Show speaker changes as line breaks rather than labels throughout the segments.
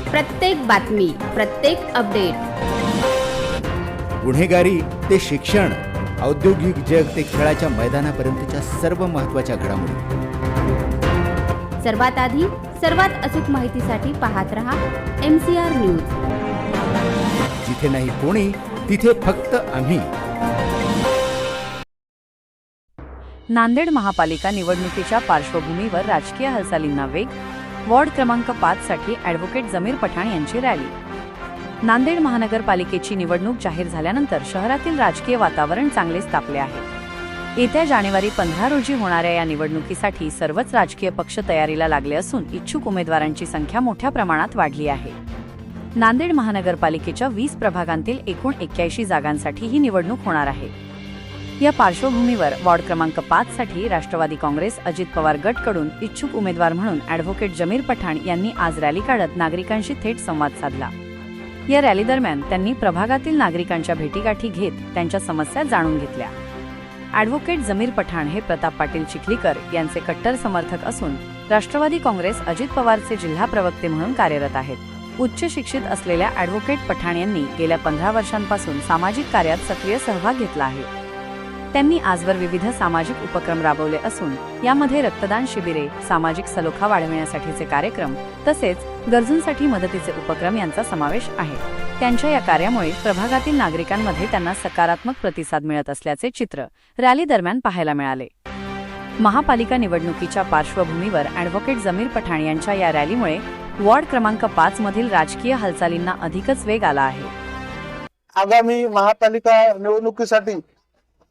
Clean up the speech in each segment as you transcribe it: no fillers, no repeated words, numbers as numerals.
प्रत्येक बातमी, प्रत्येक अपडेट,
गुन्हेगारी ते शिक्षण, औद्योगिक जग ते खेळाच्या मैदानापर्यंतच्या सर्व महत्त्वाच्या घडामोडी
सर्वात आधी सर्वात अचूक माहितीसाठी पाहत रहा MCR न्यूज.
जिथे नाही कोणी तिथे फक्त आम्ही.
नांदेड महापालिका निवडणुकीच्या पार्श्वभूमीवर राजकीय हालचालींना वेग. वॉर्ड क्रमांक 5 साठी ॲडव्होकेट जमीर पठाण यांची रॅली. नांदेड महानगरपालिकेची निवडणूक जाहीर झाल्यानंतर शहरातील राजकीय वातावरण चांगलेच तापले आहे. येत्या जानेवारी 15 रोजी होणाऱ्या या निवडणुकीसाठी सर्वच राजकीय पक्ष तयारीला लागले असून इच्छुक उमेदवारांची संख्या मोठ्या प्रमाणात वाढली आहे. नांदेड महानगरपालिकेच्या 20 प्रभागांतील एकूण 81 जागांसाठी ही निवडणूक होणार आहे. या पार्श्वभूमीवर वॉर्ड क्रमांक 5 साठी राष्ट्रवादी काँग्रेस अजित पवार गटकडून इच्छुक उमेदवार म्हणून ॲडव्होकेट जमीर पठाण यांनी आज रॅली काढत नागरिकांशी थेट संवाद साधला. या रॅली दरम्यान त्यांनी प्रभागातील नागरिकांच्या भेटीगाठी घेत त्यांच्या समस्या जाणून घेतल्या. ॲडव्होकेट जमीर पठाण हे प्रताप पाटील चिखलीकर यांचे कट्टर समर्थक असून राष्ट्रवादी काँग्रेस अजित पवारचे जिल्हा प्रवक्ते म्हणून कार्यरत आहेत. उच्च शिक्षित असलेल्या ॲडव्होकेट पठाण यांनी गेल्या 15 वर्षांपासून सामाजिक कार्यात सक्रिय सहभाग घेतला आहे. त्यांनी आजवर विविध सामाजिक उपक्रम राबवले असून यामध्ये रक्तदान शिबिरे, सामाजिक सलोखा वाढविण्यासाठीचे कार्यक्रम तसेच गरजूंसाठी मदतीचे उपक्रम यांचा समावेश आहे. त्यांच्या या कार्यामुळे प्रभागातील नागरिकांमध्ये त्यांना सकारात्मक प्रतिसाद मिळत असल्याचे चित्र रॅली दरम्यान पाहायला मिळाले. महापालिका निवडणुकीच्या पार्श्वभूमीवर ॲडव्होकेट जमीर पठाण यांच्या या रॅलीमुळे वॉर्ड क्रमांक 5 मधील राजकीय हालचालींना अधिकच वेग आला आहे.
आगामी महापालिका निवडणुकीसाठी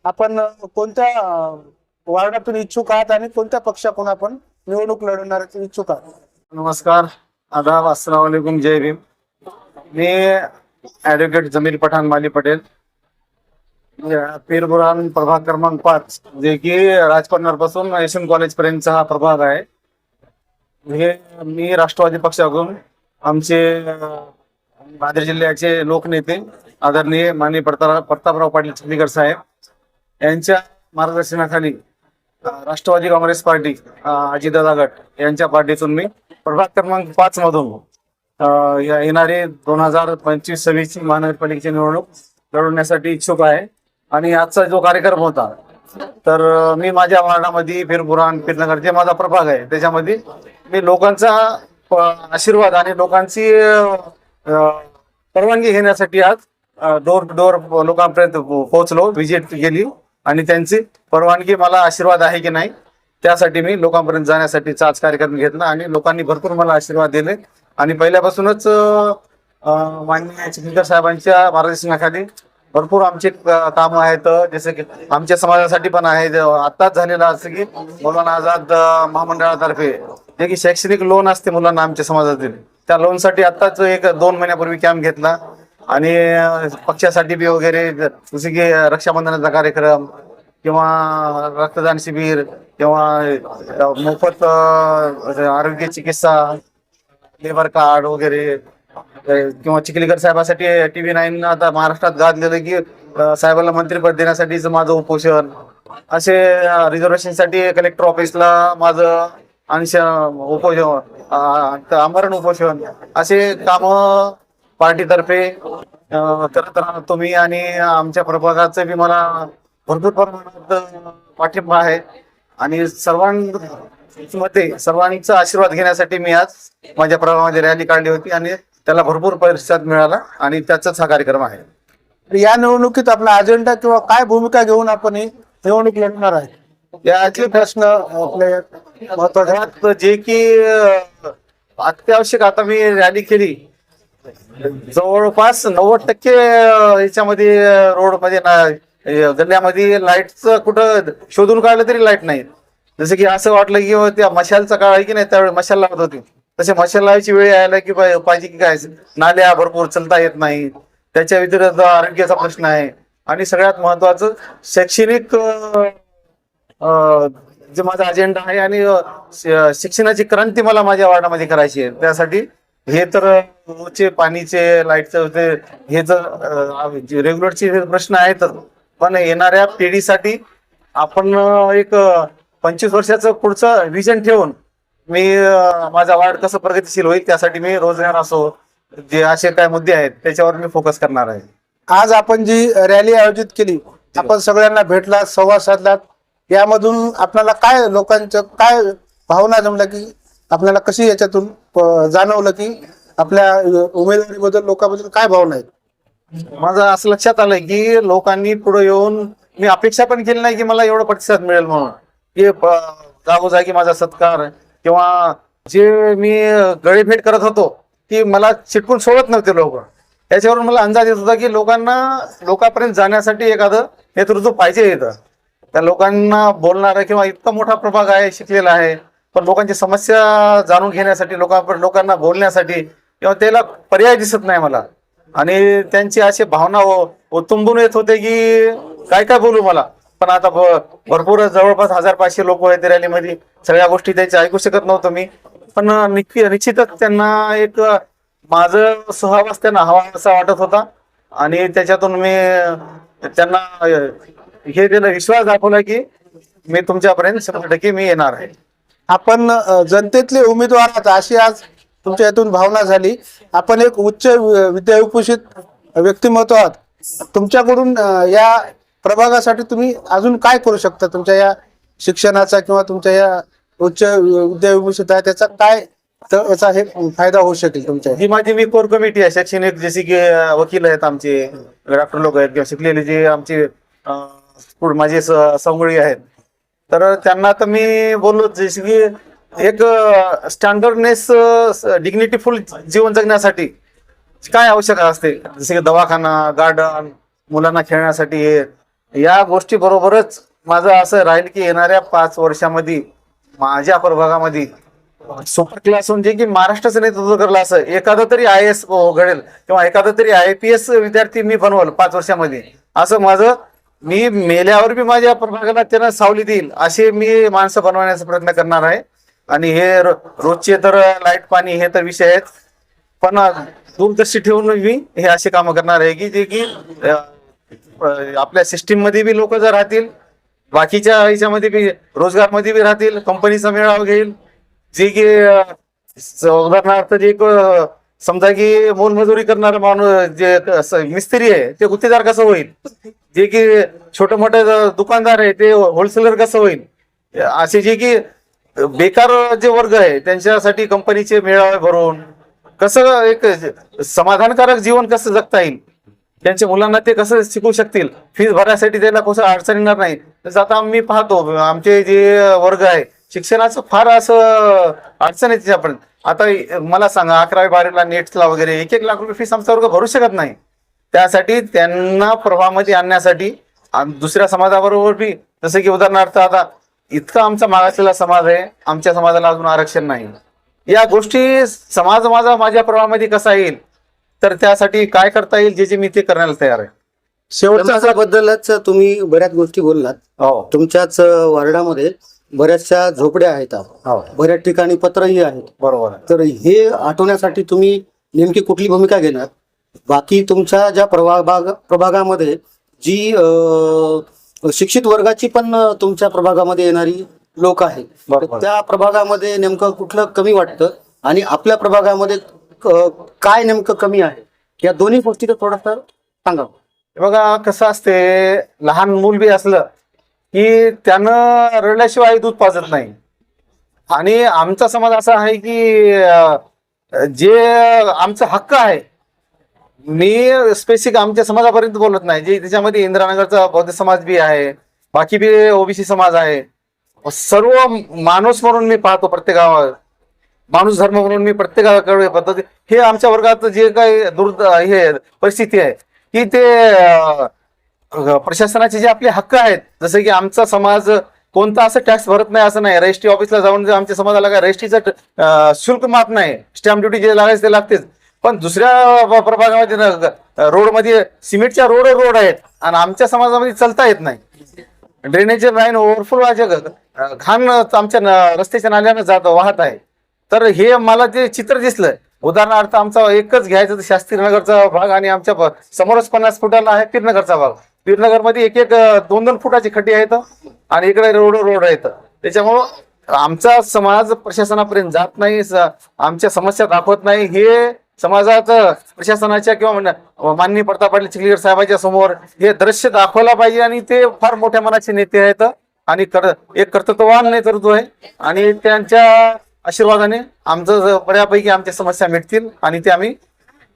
आपण कोणत्या वार्डातून इच्छुक आहात आणि कोणत्या पक्षाकडून आपण निवडणूक लढवण्याचे इच्छुक आहात?
नमस्कार, आदाब, अस्सलाम वालेकुम, जय भीम. मी ॲडव्होकेट जमीर पठाण माली पटेल, पीर बुरहान प्रभाग क्रमांक 5, जे की राजकन्नरपासून एशियन कॉलेज पर्यंतचा हा प्रभाग आहे. हे मी राष्ट्रवादी पक्षाकडून आमचे नांदेड जिल्ह्याचे लोकनेते आदरणीय माननीय प्रतापराव पाटील चिखलीकर साहेब यांच्या मार्गदर्शनाखाली राष्ट्रवादी काँग्रेस पार्टी अजितदादा गट यांच्या पार्टीतून मी प्रभाग क्रमांक 5 मधून येणारे 2025-26 महानगरपालिकेची निवडणूक लढवण्यासाठी इच्छुक आहे. आणि आजचा जो कार्यक्रम होता तर मी माझ्या वार्डामध्ये पीरबुरान, पीरनगर जे माझा प्रभाग आहे त्याच्यामध्ये मी लोकांचा आशीर्वाद आणि लोकांची परवानगी घेण्यासाठी आज डोर टू डोर लोकांपर्यंत पोहोचलो, व्हिजिट केली आणि त्यांची परवानगी, मला आशीर्वाद आहे की नाही त्यासाठी मी लोकांपर्यंत जाण्यासाठी आज कार्यक्रम घेतला आणि लोकांनी भरपूर मला आशीर्वाद दिले. आणि पहिल्यापासूनच माननीय चिखलीकर साहेबांच्या मार्गदर्शनाखाली भरपूर आमचे कामं आहेत, जसे की आमच्या समाजासाठी पण आहे. आत्ताच झालेलं असं की मौलाना आझाद महामंडळातर्फे जे की शैक्षणिक लोन असते मुलांना आमच्या समाजातील, त्या लोनसाठी आत्ताच 1-2 महिन्यापूर्वी कॅम्प घेतला. आणि पक्षासाठी बी वगैरे जसे की रक्षाबंधनाचा कार्यक्रम किंवा रक्तदान शिबिर किंवा मोफत आरोग्य चिकित्सा, लेबर कार्ड वगैरे, किंवा चिखलीकर साहेबांसाठी TV9 आता महाराष्ट्रात गाजलेलं की साहेबांना मंत्रिपद देण्यासाठीच माझं उपोषण, असे रिझर्वेशनसाठी कलेक्टर ऑफिसला माझं अंश उपोषण, आमरण उपोषण, असे कामं पार्टीतर्फे करत राहतो तुम्ही. आणि आमच्या प्रभागाचं बी मला भरपूर प्रमाणात पाठिंबा आहे. आणि सर्वांचा आशीर्वाद घेण्यासाठी मी आज माझ्या प्रभागामध्ये रॅली काढली होती आणि त्याला भरपूर प्रतिसाद मिळाला आणि त्याचाच हा कार्यक्रम आहे.
या निवडणुकीत आपला अजेंडा किंवा काय भूमिका घेऊन आपण ही निवडणूक लढणार आहे, याचे प्रश्न आपले महत्वाचे
जे की अत्यावश्यक, आता मी रॅली केली जवळपास 90% याच्यामध्ये रोडमध्ये गल्ल्यामध्ये लाईटचं कुठं शोधून काढलं तरी लाईट नाही. जसं की असं वाटलं की त्या मशालचा काळ आहे की नाही, त्यावेळी मशाल लावत होती, तसे मशाल लावायची वेळ यायला की पाहिजे की काय, नाल्या भरपूर चलता येत नाही, त्याच्या व्यतिरिक्त आरोग्याचा प्रश्न आहे. आणि सगळ्यात महत्वाचं शैक्षणिक जे माझा अजेंडा आहे आणि शिक्षणाची क्रांती मला माझ्या वार्डामध्ये करायची आहे. त्यासाठी हे तर रोजचे पाणीचे, लाईटचे, हे जर रेग्युलरचे प्रश्न आहेत, पण येणाऱ्या पिढीसाठी आपण एक 25 वर्षाचं पुढचं विजन ठेवून मी माझा वार्ड कसं प्रगतिशील होईल त्यासाठी मी रोजगार असो, जे असे काय मुद्दे आहेत त्याच्यावर मी फोकस करणार आहे.
आज आपण जी रॅली आयोजित केली, आपण सगळ्यांना भेटलात, संवाद साधलात, यामधून आपल्याला काय लोकांचं काय भावना जमल्या, की आपल्याला कशी याच्यातून जाणवलं की आपल्या उमेदवारीबद्दल लोकांबद्दल काय भावना आहेत?
माझं असं लक्षात आलंय की लोकांनी पुढे येऊन, मी अपेक्षा पण केली नाही की मला एवढा प्रतिसाद मिळेल म्हणून, की जागोजागी माझा सत्कार किंवा जे मी गळेभेट करत होतो की मला चिटकून सोडत नव्हते लोक. त्याच्यावरून मला अंदाज येत होता की लोकांपर्यंत जाण्यासाठी एखादं नेतृत्व पाहिजे येतं. त्या लोकांना बोलणारं किंवा इतका मोठा प्रभाग आहे, शिकलेला आहे, पण लोकांची समस्या जाणून घेण्यासाठी, लोकांना बोलण्यासाठी किंवा त्याला पर्याय दिसत नाही मला. आणि त्यांची अशी भावना ओतुंबून येत होते की काय काय बोलू मला. पण आता भरपूर जवळपास 1500 लोक आहेत रॅलीमध्ये, सगळ्या गोष्टी त्यांच्या ऐकू शकत नव्हतो मी. पण निश्चितच त्यांना एक माझं सहवास त्यांना हवा असा वाटत होता. आणि त्याच्यातून मी त्यांना हे दिलं, विश्वास दाखवला की मी तुमच्यापर्यंत 100% मी येणार आहे.
आपण जनतेतले उमेदवार आहात अशी आज तुमच्या यातून भावना झाली. आपण एक उच्च विद्याविभूषित व्यक्तिमत्व आहात. तुमच्याकडून या प्रभागासाठी तुम्ही अजून काय करू शकता? तुमच्या या शिक्षणाचा किंवा तुमच्या या उच्च विद्याविभूषित आहे त्याचा काय याचा हे फायदा होऊ शकेल तुमच्या?
ही माझी मी कोर कमिटी आहे शैक्षणिक, जसे की वकील आहेत आमचे, डॉक्टर लोक आहेत किंवा शिकलेले जे आमचे माझे संगोळी आहेत, तर त्यांना तर मी बोललो जसे की एक स्टँडर्डनेस डिग्निटीफुल जीवन जगण्यासाठी काय आवश्यक असते, जसे की दवाखाना, गार्डन, मुलांना खेळण्यासाठी, या गोष्टी बरोबरच माझं असं राहील की येणाऱ्या 5 वर्षामध्ये माझ्या प्रभागामध्ये सुपर क्लास म्हणजे की महाराष्ट्राचं नेतृत्व करलं असं एखादं तरी IAS घडेल किंवा एखादं तरी IPS विद्यार्थी मी बनवल 5 वर्षामध्ये. असं माझं, मी मेल्यावर बी माझ्या प्रभागाला त्यांना सावली देईल असे मी माणसं बनवण्याचा प्रयत्न करणार आहे. आणि हे रोजचे तर लाईट पाणी हे तर विषय आहेत, पण दूरदर्शी ठेवून मी हे असे कामं करणार आहे की जे की आपल्या सिस्टीम मध्ये बी लोक जर राहतील, बाकीच्या ह्याच्यामध्ये बी रोजगारमध्ये बी राहतील, कंपनीचा मेळावा घेईल, जे की उदाहरणार्थ जे समजा की मोलमजुरी करणारा माणूस जे मिस्त्री आहे ते गुत्तेदार कसं होईल, जे की छोटे मोठे दुकानदार आहे ते होलसेलर कसं होईल, असे जे की बेकार जे वर्ग आहे त्यांच्यासाठी कंपनीचे मेळावे भरून कसं एक समाधानकारक जीवन कसं जगता येईल, त्यांच्या मुलांना ते कसं शिकवू शकतील, फीस भरण्यासाठी त्याला कसं अडचण येणार नाही. तसं आता मी पाहतो आमचे जे वर्ग आहे शिक्षणाचं फार असं अडचण आहे त्याच्यापर्यंत. आता मला सांगा 11वी 12वीला नेट्सला वगैरे 1-1 लाख रुपये फीस आमचा वर्ग भरू शकत नाही. त्यासाठी त्यांना प्रवाहामध्ये आणण्यासाठी दुसऱ्या समाजाबरोबर बी, जसं की उदाहरणार्थ आता इतका आमचा मागासलेला समाज आहे, आमच्या समाजाला अजून आरक्षण नाही, या गोष्टी समाज माझ्या प्रवाहामध्ये कसा येईल, तर त्यासाठी काय करता येईल जे मी ते करण्याला तयार आहे.
शेवटच्या बद्दलच तुम्ही बऱ्याच गोष्टी बोललात.
हो,
तुमच्याच वार्डामध्ये बऱ्याचशा झोपड्या आहेत,
हो,
बऱ्याच ठिकाणी पत्रही आहेत.
बरोबर आहे.
तर हे आटवण्यासाठी तुम्ही नेमकी कुठली भूमिका घेणार? बाकी तुमच्या ज्या प्रभागामध्ये जी शिक्षित वर्गाची पण तुमच्या प्रभागामध्ये येणारी लोक आहेत,
बरोबर.
त्या प्रभागामध्ये नेमकं कुठलं कमी वाटतं आणि आपल्या प्रभागामध्ये काय नेमकं कमी आहे, या दोन्ही गोष्टी तर थोडंसं सांगा.
बघा कसं असते, लहान मूल बी असलं की त्यानं रडल्याशिवाय दूध पाजत नाही. आणि आमचा समाज असा आहे की जे आमचा हक्क आहे, मी स्पेसिफिक आमच्या समाजापर्यंत बोलत नाही, जे त्याच्यामध्ये इंदिरानगरचा बौद्ध समाज बी आहे, बाकी बी OBC समाज आहे, सर्व माणूस म्हणून मी पाहतो, प्रत्येक गावात माणूस धर्म म्हणून मी प्रत्येकाकडे पद्धती. हे आमच्या वर्गात जे काही हे परिस्थिती आहे की ते प्रशासनाचे जे आपले हक्क आहेत, जसं की आमचा समाज कोणता असं टॅक्स भरत नाही असं नाही, रजिस्ट्री ऑफिसला जाऊन आमच्या समाजाला काय रजिस्ट्रीचं शुल्क माफ नाही, स्टॅम्प ड्युटी जे लागायचं ते लागतेच. पण दुसऱ्या प्रभागामध्ये रोडमध्ये सिमेंटच्या रोड आहेत आणि आमच्या समाजामध्ये चालता येत नाही, ड्रेनेज लाईन ओव्हरफ्लो घाण आमच्या रस्त्याच्या नाल्यानं वाहत आहे. तर हे मला जे चित्र दिसलं, उदाहरणार्थ आमचा एकच घ्यायचं तर शास्त्रीनगरचा भाग आणि आमच्या समोरच 50 फुटाला आहे पीरनगरचा भाग. पीरनगरमध्ये 1-1, 2-2 फुटाचे खड्डे आहेत आणि इकडे रोड आहेत. त्याच्यामुळं आमचा समाज प्रशासनापर्यंत जात नाही, आमच्या समस्या दाखवत नाही, हे समाजात प्रशासनाच्या किंवा माननीय प्रताप पाटील चिखलीकर साहेबांच्या समोर हे दृश्य दाखवला पाहिजे. आणि ते फार मोठ्या मनाचे नेते आहेत आणि एक कर्तृत्ववान नेतृत्व आहे आणि त्यांच्या आशीर्वादाने आमचं बऱ्यापैकी आमच्या समस्या मिटतील आणि ते आम्ही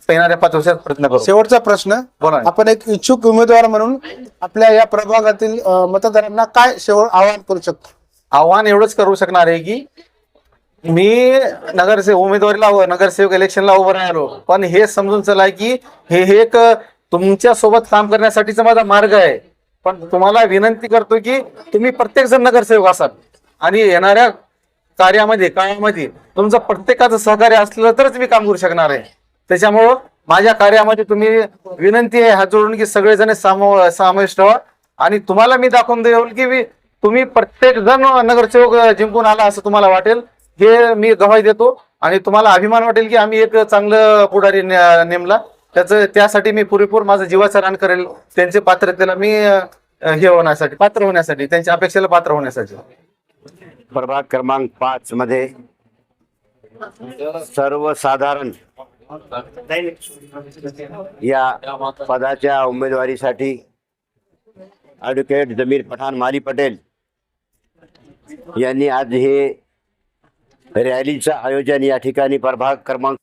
येणाऱ्या 5 वर्षात प्रयत्न करू.
शेवटचा प्रश्न,
बोला.
आपण एक इच्छुक उमेदवार म्हणून आपल्या या प्रभागातील मतदारांना काय आवाहन करू शकतो?
आव्हान एवढंच करू शकणार आहे की मी नगरसेवक इलेक्शनला उभं राहिलो, पण हे समजून चला की हे एक तुमच्या सोबत काम करण्यासाठीचा माझा मार्ग आहे. पण तुम्हाला विनंती करतो की तुम्ही प्रत्येक जण नगरसेवक असाल आणि येणाऱ्या काळामध्ये तुमचं प्रत्येकाचं सहकार्य असलं तरच मी काम करू शकणार आहे. त्याच्यामुळं माझ्या कार्यामध्ये तुम्ही विनंती आहे हात जोडून की सगळेजण समाविष्ट व्हा आणि तुम्हाला मी दाखवून देईल की तुम्ही प्रत्येक जण नगरसेवक जिंकून आला असं तुम्हाला वाटेल, हे मी गवाही देतो. आणि तुम्हाला अभिमान वाटेल की आम्ही एक चांगलं पुढारी नेमला. त्यासाठी मी पुरेपूर माझं जीवाचं रान करेल, त्यांचे पात्रतेला मी पात्र होण्यासाठी, त्यांच्या अपेक्षेला पात्र होण्यासाठी.
प्रभाग क्रमांक 5 मध्ये सर्वसाधारण या पदाच्या उमेदवारीसाठी ॲडव्होकेट जमीर पठाण माली पटेल यांनी आज हे रॅलीचं आयोजन या ठिकाणी प्रभाग क्रमांक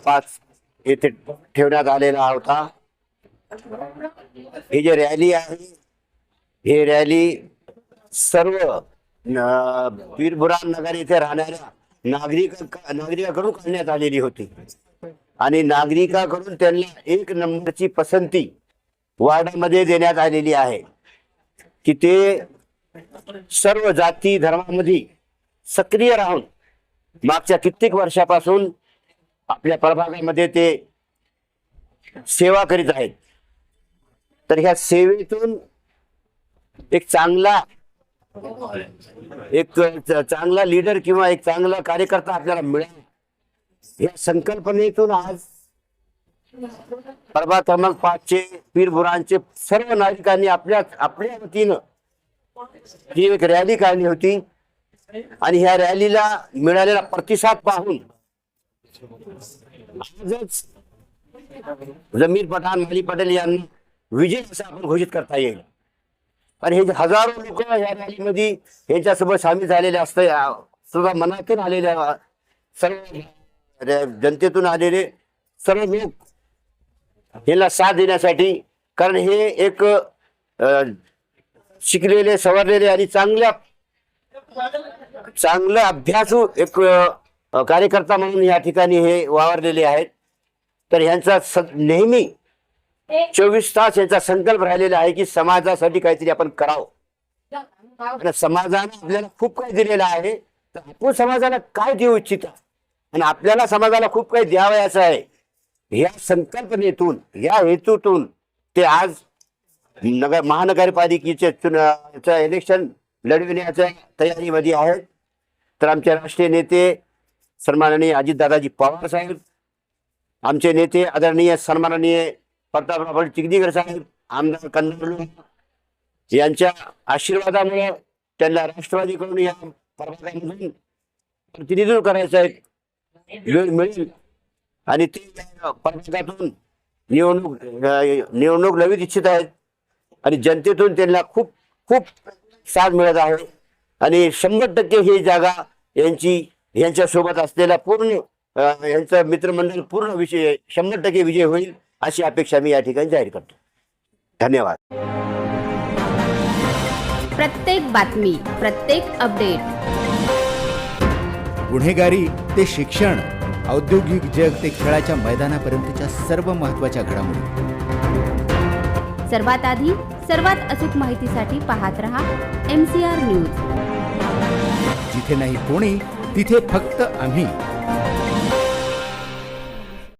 5 येथे ठेवण्यात आलेला होता. ही जी रॅली आहे, ही रॅली सर्व पीरबुरान नगर येथे राहणाऱ्या नागरिकांकडून करण्यात आलेली होती आणि नागरिकांकडून त्यांना 1 नंबरची पसंती वार्डामध्ये देण्यात आलेली आहे की ते सर्व जाती धर्मामध्ये सक्रिय राहून मागच्या कित्येक वर्षापासून आपल्या प्रभागामध्ये ते सेवा करीत आहेत. तर ह्या सेवेतून एक चांगला लीडर किंवा एक चांगला कार्यकर्ता आपल्याला मिळेल या संकल्पनेतून आज प्रभाग क्रमांक 5चे पीरबुरांचे सर्व नागरिकांनी आपल्या वतीनं ही एक रॅली काढली होती आणि ह्या रॅलीला मिळालेला प्रतिसाद पाहून आजच जमीर पठाण माली पटेल यांना विजय असं आपण घोषित करता येईल. आणि हे हजारो लोक या रॅलीमध्ये यांच्यासोबत सामील झालेले असते, सुद्धा मनातून आलेल्या सर्व जनतेतून आलेले सर्व लोक याला साथ देण्यासाठी, कारण हे एक शिकलेले सवरलेले आणि चांगलं अभ्यासू एक कार्यकर्ता म्हणून या ठिकाणी हे वावरलेले आहेत. तर यांचा नेहमी 24 तास यांचा संकल्प राहिलेला आहे की समाजासाठी काहीतरी आपण करावं. आणि समाजाने आपल्याला खूप काही दिलेलं आहे, तर आपण समाजाला काय देऊ इच्छिता आणि आपल्याला समाजाला खूप काही द्यावयाचं आहे. या संकल्पनेतून, या हेतूतून ते आज महानगरपालिकेचे इलेक्शन लढविण्याच्या तयारीमध्ये आहेत. तर आमचे राष्ट्रीय नेते सन्माननीय अजितदादाजी पवार साहेब, आमचे नेते आदरणीय सन्माननीय प्रताप पाटील चिखलीकर साहेब, आमदार कन्नड यांच्या आशीर्वादामुळे त्यांना राष्ट्रवादीकडून या प्रभागामधून प्रतिनिधित्व करायचं वेळ मिळेल आणि ते प्रभागातून निवडणूक लढवित इच्छित आहेत आणि जनतेतून त्यांना खूप खूप साथ मिळत आहे आणि 100% ही जागा यांच्यासोबत असलेला पूर्ण यांचा मित्रमंडळ पूर्ण 100% विजय होईल अशी अपेक्षा मी या ठिकाणी जाहीर करतो. धन्यवाद.
प्रत्येक बातमी, प्रत्येक अपडेट,
गुन्हेगारी ते शिक्षण, औद्योगिक जग ते खेळाच्या मैदानापर्यंतच्या सर्व महत्त्वाच्या घडामोडी
सर्वात आधी, सर्वात अचूक माहितीसाठी पाहत रहा MCR न्यूज.
जिथे नाही कोणी, तिथे फक्त आम्ही.